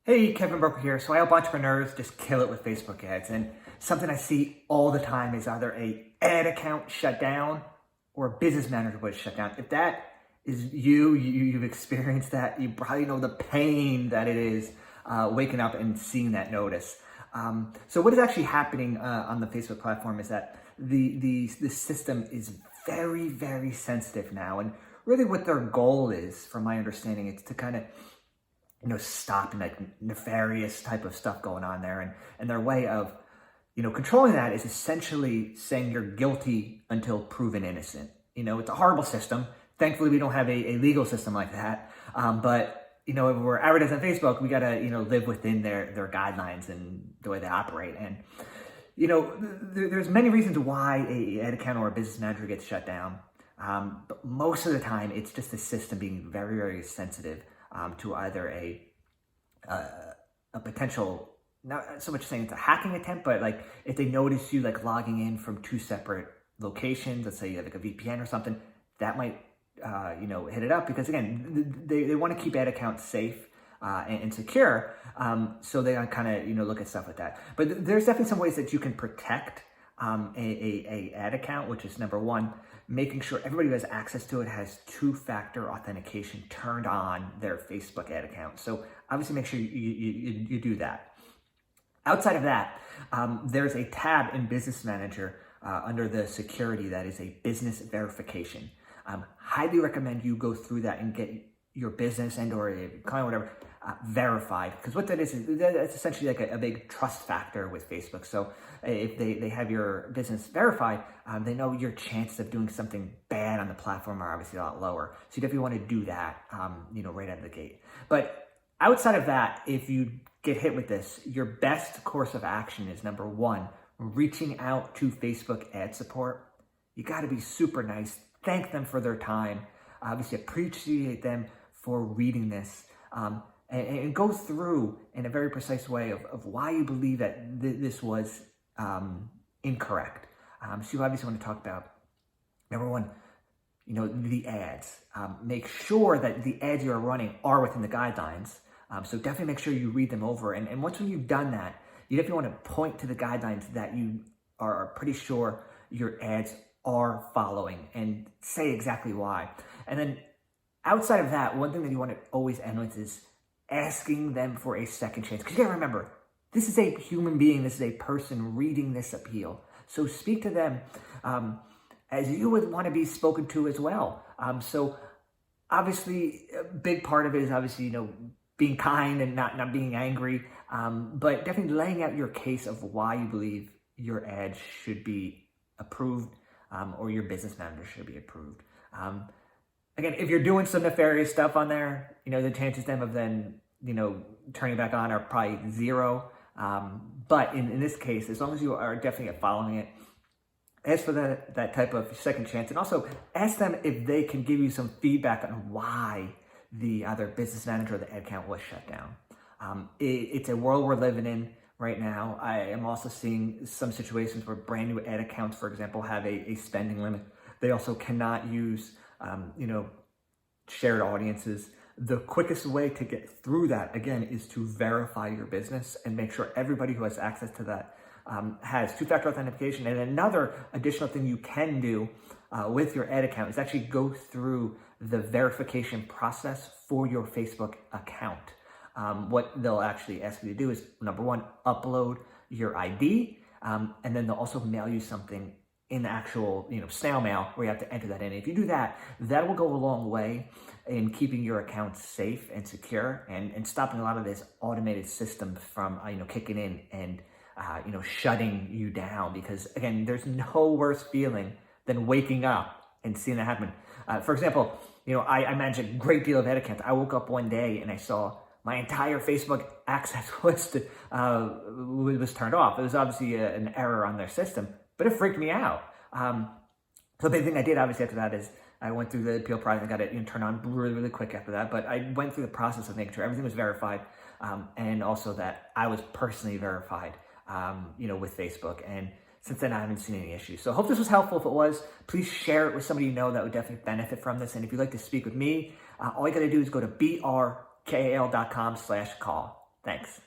Hey, Kevin Brkal here. So I help entrepreneurs just kill it with Facebook ads. And something I see all the time is either a ad account shut down or a business manager was shut down. If that is you've experienced that, you probably know the pain that it is waking up and seeing that notice. So what is actually happening on the Facebook platform is that the system is very, very sensitive now. And really what their goal is, from my understanding, it's to kind of stop like nefarious type of stuff going on there. And their way of, controlling that is essentially saying you're guilty until proven innocent. It's a horrible system. Thankfully, we don't have a legal system like that. But, if we're advertising on Facebook, we got to, live within their guidelines and the way they operate. And, there's many reasons why a ad account or a business manager gets shut down. But most of the time, it's just the system being very, very sensitive to either a potential, not so much saying it's a hacking attempt, but like if they notice you like logging in from two separate locations, let's say you have like a VPN or something, that might hit it up, because again, they want to keep ad accounts safe and secure, so they kind of look at stuff like that. But there's definitely some ways that you can protect a ad account, which is number one, making sure everybody who has access to it has two-factor authentication turned on their Facebook ad account. So obviously make sure you do that. Outside of that, there's a tab in Business Manager under the security that is a business verification. Highly recommend you go through that and get your business and or a client, whatever, verified, because what that is that's essentially like a big trust factor with Facebook. So if they have your business verified, they know your chances of doing something bad on the platform are obviously a lot lower. So you definitely want to do that, right out of the gate. But outside of that, if you get hit with this, your best course of action is number one, reaching out to Facebook ad support. You got to be super nice. Thank them for their time. Obviously appreciate them for reading this. And go through in a very precise way of why you believe that this was incorrect. So you obviously want to talk about, number one, the ads. Make sure that the ads you're running are within the guidelines. So definitely make sure you read them over. And once when you've done that, you definitely want to point to the guidelines that you are pretty sure your ads are following and say exactly why. And then outside of that, one thing that you want to always end with is asking them for a second chance. Because you gotta remember, this is a human being, this is a person reading this appeal. So speak to them as you would want to be spoken to as well. So obviously, a big part of it is obviously, being kind and not being angry, but definitely laying out your case of why you believe your ad should be approved or your business manager should be approved. Again, if you're doing some nefarious stuff on there, the chances of then, turning back on are probably zero. But in this case, as long as you are definitely following it, ask for that type of second chance. And also ask them if they can give you some feedback on why the other business manager or the ad account was shut down. It's a world we're living in right now. I am also seeing some situations where brand new ad accounts, for example, have a spending limit. They also cannot use shared audiences. The quickest way to get through that, again, is to verify your business and make sure everybody who has access to that has two-factor authentication. And another additional thing you can do with your ad account is actually go through the verification process for your Facebook account. What they'll actually ask you to do is, number one, upload your ID, and then they'll also mail you something in the actual, snail mail, where you have to enter that in. If you do that, that will go a long way in keeping your account safe and secure and stopping a lot of this automated system from, kicking in and, shutting you down. Because again, there's no worse feeling than waking up and seeing that happen. For example, I manage a great deal of ad accounts. I woke up one day and I saw my entire Facebook access list was turned off. It was obviously an error on their system, but it freaked me out. So the big thing I did obviously after that is I went through the appeal process and got it turned on really, really quick after that. But I went through the process of making sure everything was verified, and also that I was personally verified, with Facebook. And since then, I haven't seen any issues. So I hope this was helpful. If it was, please share it with somebody you know that would definitely benefit from this. And if you'd like to speak with me, all you got to do is go to brkal.com/call. Thanks.